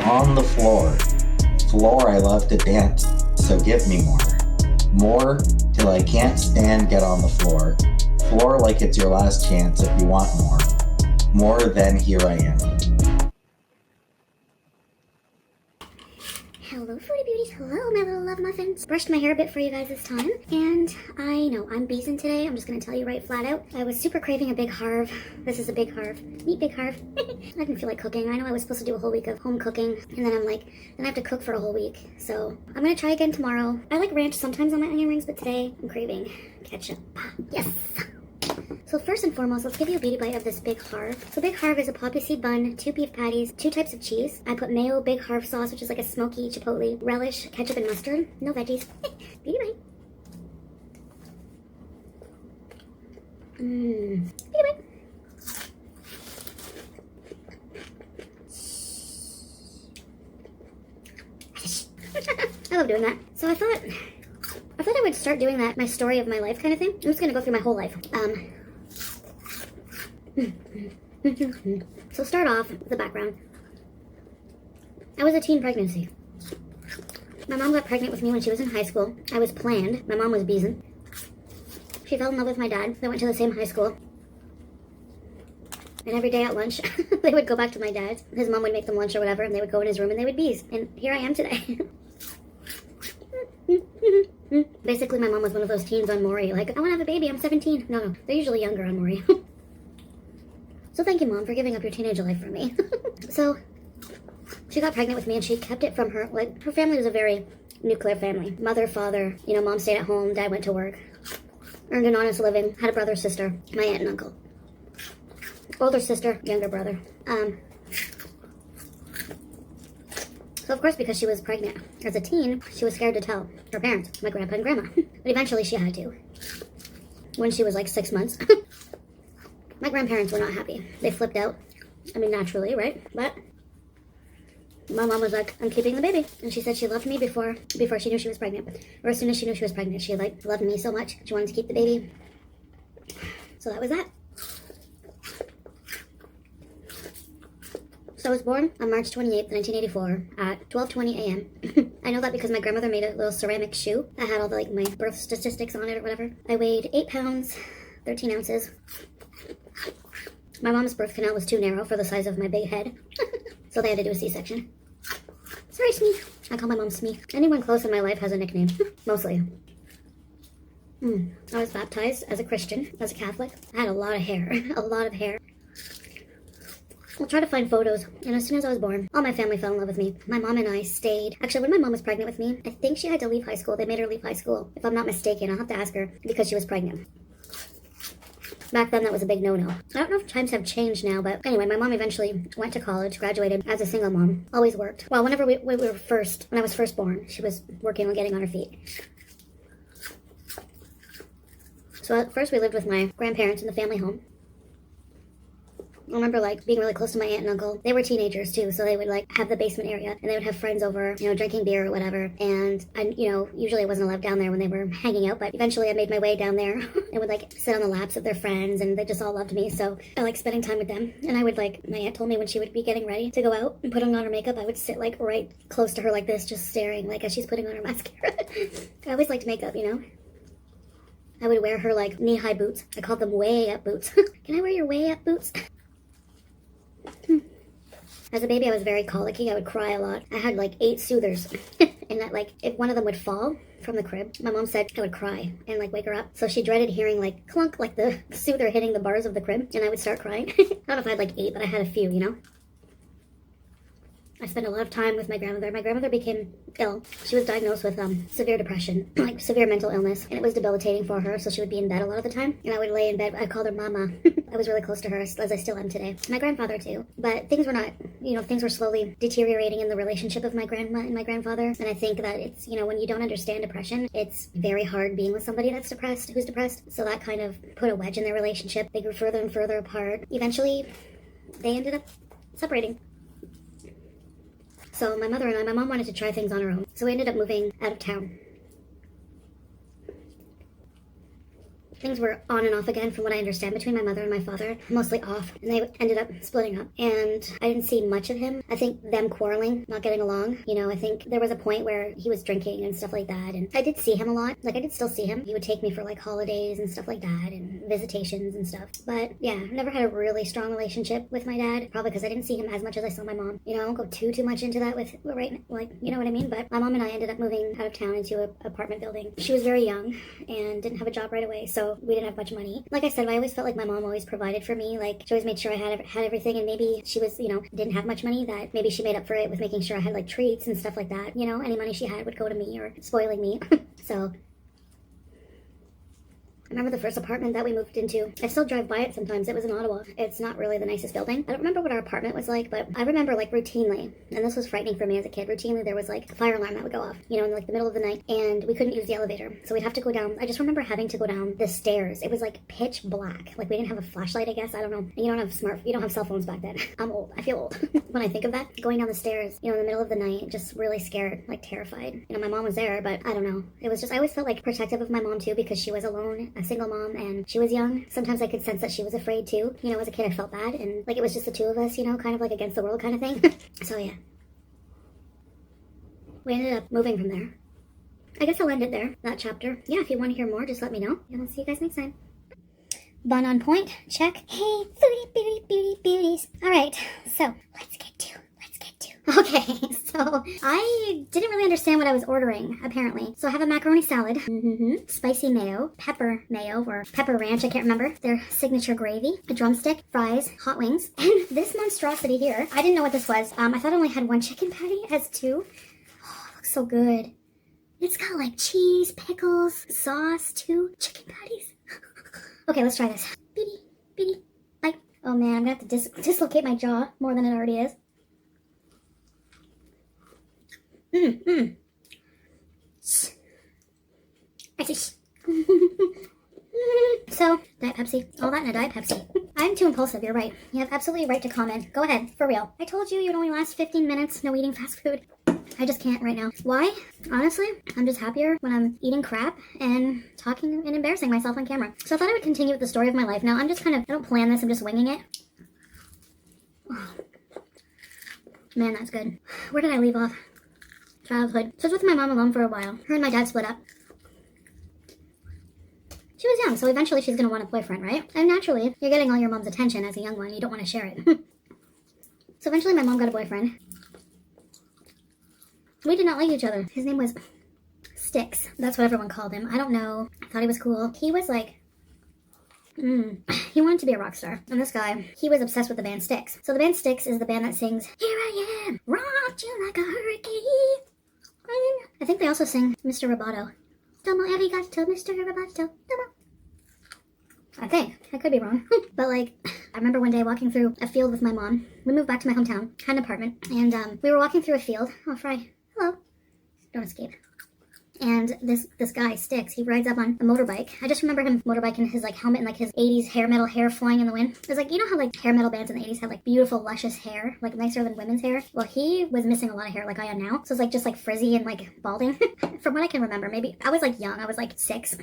On the floor. Floor I love to dance, so give me more. More till I can't stand get on the floor. Floor like it's your last chance if you want more. More than here I am. Hello, Foodie Beauties. Hello, my little love muffins. Brushed my hair a bit for you guys this time, and I know I'm beezing today. I'm just gonna tell you right flat out. I was super craving a big harv. This is a big harv. Meet big harv. I didn't feel like cooking. I know I was supposed to do a whole week of home cooking, and then I'm like, then I have to cook for a whole week. So I'm gonna try again tomorrow. I like ranch sometimes on my onion rings, but today I'm craving ketchup. Yes. So first and foremost, let's give you a beauty bite of this big harv. So big harv is a poppy seed bun, 2 beef patties, 2 types of cheese. I put mayo, big harv sauce, which is like a smoky chipotle, relish, ketchup, and mustard. No veggies. Beauty bite. Beauty bite. I love doing that. So I thought I would start doing that, my story of my life kind of thing. I'm just gonna go through my whole life. So start off with the background. I was a teen pregnancy. My mom got pregnant with me when she was in high school. I was planned. My mom was beezing. She fell in love with my dad. They went to the same high school. And every day at lunch, they would go back to my dad's. His mom would make them lunch or whatever, and they would go in his room and they would beeze. And here I am today. Basically, my mom was one of those teens on Maury. Like, I want to have a baby. I'm 17. No. They're usually younger on Maury. So thank you, Mom, for giving up your teenage life for me. So she got pregnant with me, and she kept it from her. Like, her family was a very nuclear family. Mother, father, mom stayed at home, dad went to work. Earned an honest living, had a brother, sister, my aunt and uncle. Older sister, younger brother. So of course, because she was pregnant as a teen, she was scared to tell her parents, my grandpa and grandma. But eventually she had to. When she was like 6 months. My grandparents were not happy. They flipped out. I mean, naturally, right? But my mom was like, I'm keeping the baby. And she said she loved me before she knew she was pregnant. Or as soon as she knew she was pregnant, she loved me so much. She wanted to keep the baby. So that was that. So I was born on March 28th, 1984 at 12:20 a.m. I know that because my grandmother made a little ceramic shoe that had all the my birth statistics on it or whatever. I weighed 8 pounds, 13 ounces. My mom's birth canal was too narrow for the size of my big head. So they had to do a C-section. Sorry, Smee. I call my mom Smee. Anyone close in my life has a nickname. Mostly. I was baptized as a Christian, as a Catholic. I had a lot of hair. A lot of hair. I'll try to find photos, and as soon as I was born, all my family fell in love with me. My mom and I stayed. Actually, when my mom was pregnant with me, I think she had to leave high school. They made her leave high school, if I'm not mistaken. I'll have to ask her, because she was pregnant. Back then, that was a big no-no. I don't know if times have changed now, but anyway, my mom eventually went to college, graduated as a single mom. Always worked. Well, whenever when I was first born, she was working on getting on her feet. So at first, we lived with my grandparents in the family home. I remember being really close to my aunt and uncle. They were teenagers too, so they would have the basement area, and they would have friends over, drinking beer or whatever. And I, usually I wasn't allowed down there when they were hanging out, but eventually I made my way down there and would sit on the laps of their friends, and they just all loved me. So I liked spending time with them. And I would my aunt told me when she would be getting ready to go out and putting on her makeup, I would sit right close to her like this, just staring as she's putting on her mascara. I always liked makeup, I would wear her knee-high boots. I called them way-up boots. Can I wear your way-up boots? As a baby, I was very colicky. I would cry a lot. I had 8 soothers. And that if one of them would fall from the crib, my mom said I would cry and wake her up. So she dreaded hearing clunk, the soother hitting the bars of the crib, and I would start crying. I don't know if I had 8, but I had a few, I spent a lot of time with my grandmother. My grandmother became ill. She was diagnosed with severe depression, severe mental illness, and it was debilitating for her, so she would be in bed a lot of the time. And I would lay in bed. I called her Mama. I was really close to her, as I still am today. My grandfather, too. But things were not, things were slowly deteriorating in the relationship of my grandma and my grandfather. And I think that it's, when you don't understand depression, it's very hard being with somebody who's depressed. So that kind of put a wedge in their relationship. They grew further and further apart. Eventually, they ended up separating. So my mom wanted to try things on her own. So we ended up moving out of town. things were on and off again from what I understand between my mother and my father, mostly off, and they ended up splitting up, and I didn't see much of him. I think them quarreling, not getting along, you know, I think there was a point where he was drinking and stuff like that, and I did see him a lot. Like, I did still see him. He would take me for like holidays and stuff like that, and visitations and stuff. But yeah, I never had a really strong relationship with my dad, probably because I didn't see him as much as I saw my mom. You know, I won't go too much into that with, right, like, you know what I mean? But my mom and I ended up moving out of town into an apartment building. She was very young and didn't have a job right away, so we didn't have much money. Like I said, I always felt like my mom always provided for me. Like, she always made sure I had everything, and maybe she was, you know, didn't have much money, that maybe she made up for it with making sure I had like treats and stuff like that. You know, any money she had would go to me or spoiling me. So I remember the first apartment that we moved into. I still drive by it sometimes. It was in Ottawa. It's not really the nicest building. I don't remember what our apartment was like, but I remember like routinely, and this was frightening for me as a kid, routinely there was like a fire alarm that would go off, you know, in like the middle of the night, and we couldn't use the elevator. So we'd have to go down. I just remember having to go down the stairs. It was like pitch black. Like, we didn't have a flashlight, I guess. I don't know. You don't have cell phones back then. I'm old. I feel old when I think of that. Going down the stairs, you know, in the middle of the night, just really scared, like terrified. You know, my mom was there, but I don't know. It was just, I always felt like protective of my mom too, because she was alone, a single mom, and she was young. Sometimes I could sense that she was afraid too. You know, as a kid I felt bad, and like it was just the two of us, you know, kind of like against the world kind of thing. So yeah. We ended up moving from there. I guess I'll end it there, that chapter. Yeah, if you want to hear more, just let me know. And I'll see you guys next time. Bun on point, check. Hey, foodie beauties. Alright, so let's get to Okay, so I didn't really understand what I was ordering, apparently. So I have a macaroni salad, spicy mayo, pepper mayo, or pepper ranch, I can't remember, their signature gravy, a drumstick, fries, hot wings, and this monstrosity here. I didn't know what this was. I thought it only had one chicken patty. It has two. Oh, it looks so good. It's got like cheese, pickles, sauce, 2 chicken patties. Okay, let's try this. Beady, bite. Oh man, I'm gonna have to dislocate my jaw more than it already is. So, Diet Pepsi. All that in a Diet Pepsi. I'm too impulsive, you're right. You have absolutely right to comment. Go ahead, for real. I told you you'd only last 15 minutes, no eating fast food. I just can't right now. Why? Honestly, I'm just happier when I'm eating crap and talking and embarrassing myself on camera. So I thought I would continue with the story of my life. Now, I'm just I don't plan this, I'm just winging it. Oh. Man, that's good. Where did I leave off? Childhood. So I was with my mom alone for a while. Her and my dad split up. She was young, so eventually she's going to want a boyfriend, right? And naturally, you're getting all your mom's attention as a young one. You don't want to share it. So eventually my mom got a boyfriend. We did not like each other. His name was Sticks. That's what everyone called him. I don't know. I thought he was cool. He was like... he wanted to be a rock star. And this guy, he was obsessed with the band Styx. So the band Styx is the band that sings, "Here I am, rocked you like a hurricane." I think they also sing Mr. Roboto. Domo arigato, Mr. Roboto. Domo. I think. I could be wrong. But like, I remember one day walking through a field with my mom. We moved back to my hometown, had an apartment, and we were walking through a field. Oh, Fry. Hello. Don't escape. And this guy, Sticks, he rides up on a motorbike. I just remember him motorbiking his like helmet and like his 80s hair metal hair flying in the wind. It was like, you know how like hair metal bands in the 80s had like beautiful luscious hair, like nicer than women's hair? Well, he was missing a lot of hair like I am now. So it's like just like frizzy and like balding. From what I can remember, maybe I was like young, I was like 6.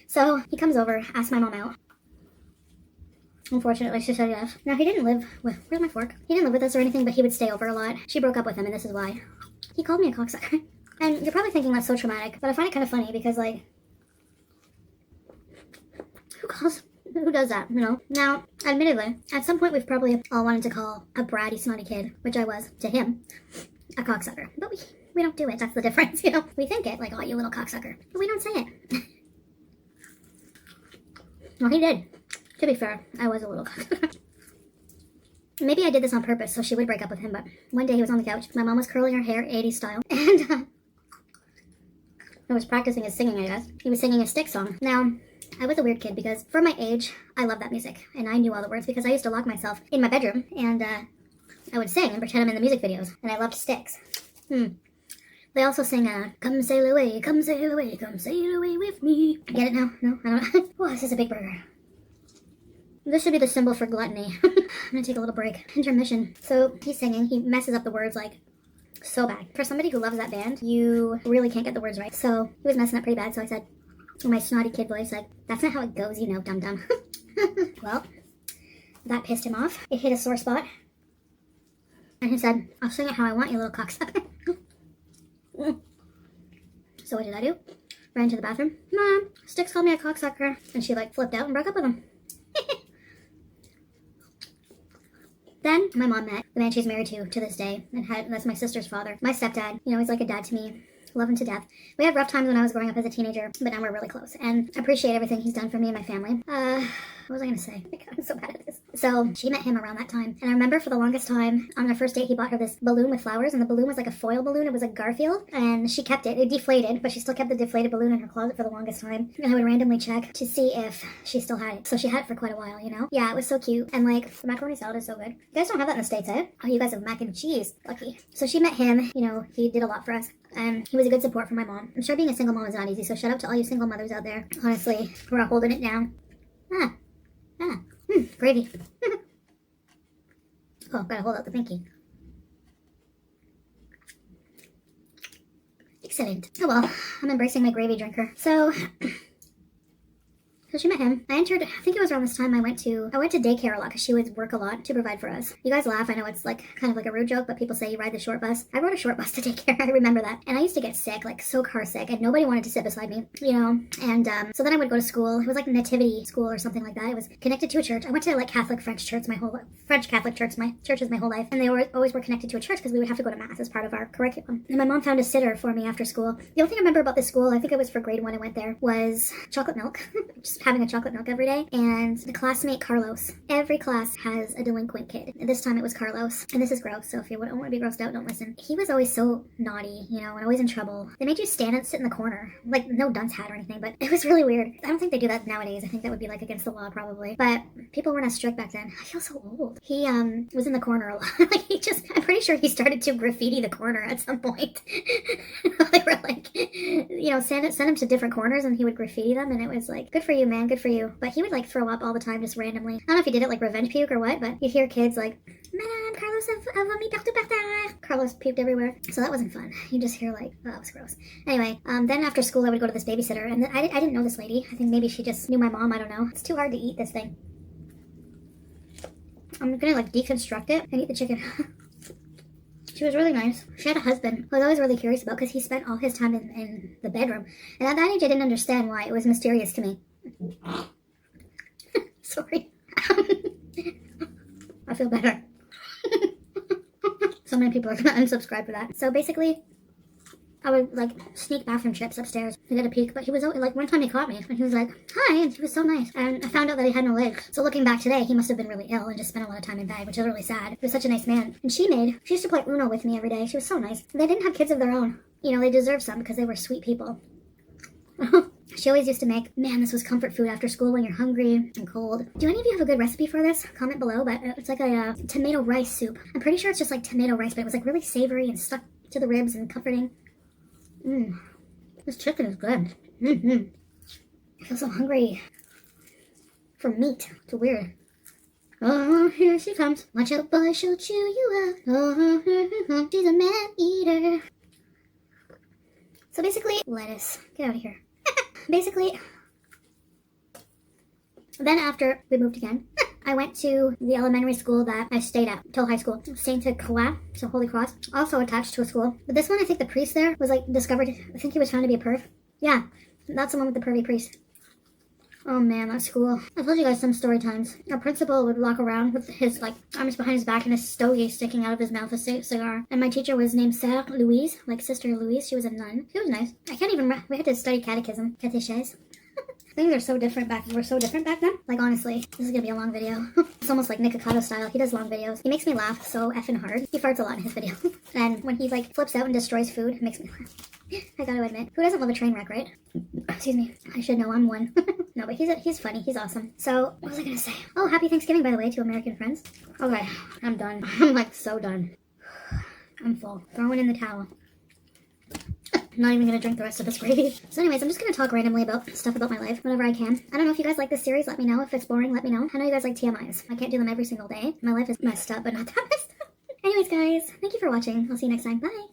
So he comes over, asks my mom out. Unfortunately, she said yes. Now, he didn't live with... Where's my fork? He didn't live with us or anything, but he would stay over a lot. She broke up with him, and this is why. He called me a cocksucker. And you're probably thinking that's so traumatic, but I find it kind of funny because, like... Who does that, you know? Now, admittedly, at some point we've probably all wanted to call a bratty, snotty kid, which I was, to him, a cocksucker. But we don't do it. That's the difference, you know? We think it, like, oh, you little cocksucker. But we don't say it. Well, he did. To be fair, I was a little cocksucker. Maybe I did this on purpose so she would break up with him, but one day he was on the couch. My mom was curling her hair 80s style, and I was practicing his singing, I guess. He was singing a Styx song. Now, I was a weird kid because for my age, I love that music, and I knew all the words because I used to lock myself in my bedroom, and I would sing and pretend I'm in the music videos, and I loved Styx. They also sing, come sail away, come sail away, come sail away with me. Get it now? No? I don't know. Oh, this is a big burger. This should be the symbol for gluttony. I'm gonna take a little break. Intermission. So he's singing. He messes up the words like so bad. For somebody who loves that band, you really can't get the words right. So he was messing up pretty bad. So I said, in my snotty kid voice, like, that's not how it goes, you know, dum-dum. Well, that pissed him off. It hit a sore spot. And he said, I'll sing it how I want, you little cocksucker. So what did I do? Ran to the bathroom. Mom, Sticks called me a cocksucker. And she like flipped out and broke up with him. Then my mom met the man she's married to this day. And that's my sister's father. My stepdad, you know, he's like a dad to me. Love him to death. We had rough times when I was growing up as a teenager, but now we're really close. And I appreciate everything he's done for me and my family. What was I going to say? I'm so bad at this. So she met him around that time. And I remember for the longest time, on their first date, he bought her this balloon with flowers. And the balloon was like a foil balloon. It was like Garfield. And she kept it. It deflated, but she still kept the deflated balloon in her closet for the longest time. And I would randomly check to see if she still had it. So she had it for quite a while, you know? Yeah, it was so cute. And like, the macaroni salad is so good. You guys don't have that in the States, eh? Oh, you guys have mac and cheese. Lucky. So she met him. You know, he did a lot for us. And he was a good support for my mom. I'm sure being a single mom is not easy, so shout out to all you single mothers out there. Honestly, we're holding it down. Gravy. Oh, gotta hold out the pinky. Excellent. Oh well, I'm embracing my gravy drinker. So she met him. I think it was around this time I went to daycare a lot because she would work a lot to provide for us. You guys laugh, I know it's like kind of like a rude joke, but people say you ride the short bus. I rode a short bus to daycare, I remember that. And I used to get sick, like so car sick, and nobody wanted to sit beside me, you know? And so then I would go to school. It was like nativity school or something like that. It was connected to a church. I went to like Catholic French churches my whole life. And they always were connected to a church because we would have to go to mass as part of our curriculum. And my mom found a sitter for me after school. The only thing I remember about this school, I think it was for grade 1 I went there, was chocolate milk. Just having a chocolate milk every day, and the classmate Carlos. Every class has a delinquent kid. This time it was Carlos, and this is gross, so if you don't want to be grossed out, don't listen. He was always so naughty, you know, and always in trouble. They made you stand and sit in the corner, like no dunce hat or anything, but it was really weird. I don't think they do that nowadays. I think that would be like against the law probably, but people weren't as strict back then. I feel so old. He was in the corner a lot. Like I'm pretty sure he started to graffiti the corner at some point. They were like, you know, send him to different corners and he would graffiti them, and it was like, good for you, man, good for you. But he would like throw up all the time just randomly. I don't know if he did it like revenge puke or what, but you'd hear kids like, Madame Carlos a vomi partout. Carlos puked everywhere. So that wasn't fun. You just hear like, oh, it was gross. Anyway, then after school I would go to this babysitter, and I didn't know this lady. I think maybe she just knew my mom, I don't know. It's too hard to eat this thing. I'm gonna like deconstruct it and eat the chicken. She was really nice. She had a husband who I was always really curious about because he spent all his time in the bedroom. And at that age I didn't understand why. It was mysterious to me. Sorry. I feel better. So many people are gonna unsubscribe for that. So basically, I would like sneak bathroom trips upstairs to get a peek, but he was like, one time he caught me and he was like, hi, and he was so nice. And I found out that he had no legs. So looking back today, he must have been really ill and just spent a lot of time in bed, which is really sad. He was such a nice man. And she used to play Uno with me every day. She was so nice. They didn't have kids of their own. You know, they deserved some because they were sweet people. She always used to make, man, this was comfort food after school when you're hungry and cold. Do any of you have a good recipe for this? Comment below, but it's like a tomato rice soup. I'm pretty sure it's just like tomato rice, but it was like really savory and stuck to the ribs and comforting. This chicken is good. I feel so hungry for meat. It's weird. Oh, here she comes. Watch out, boy, she'll chew you up. Oh, she's a man-eater. So basically, lettuce. Get out of here. Basically, then after we moved again, I went to the elementary school that I stayed at till high school. St. Croix, so Holy Cross, also attached to a school. But this one, I think the priest there was like discovered, I think he was found to be a perv. Yeah, that's the one with the pervy priest. Oh man, that school. I told you guys some story times. Our principal would walk around with his like arms behind his back and his stogie sticking out of his mouth, a cigar. And my teacher was named Sœur Louise, like Sister Louise. She was a nun. She was nice. I can't even, we had to study catechism. Catechese. Things are so different we're so different back then. Like honestly, this is gonna be a long video. It's almost like Nick Ocado style. He does long videos. He makes me laugh so effing hard. He farts a lot in his video. And when he like flips out and destroys food, it makes me laugh. I gotta admit, who doesn't love a train wreck, right? Excuse me. I should know, I'm one. No, but he's funny. He's awesome. So, what was I gonna say? Oh, happy Thanksgiving, by the way, to American friends. Okay, I'm done. I'm like so done. I'm full. Throwing in the towel. Not even gonna drink the rest of this gravy. So anyways, I'm just gonna talk randomly about stuff about my life whenever I can. I don't know if you guys like this series, let me know. If it's boring, let me know. I know you guys like TMIs. I can't do them every single day. My life is messed up, but not that messed up. Anyways, guys, thank you for watching. I'll see you next time. Bye!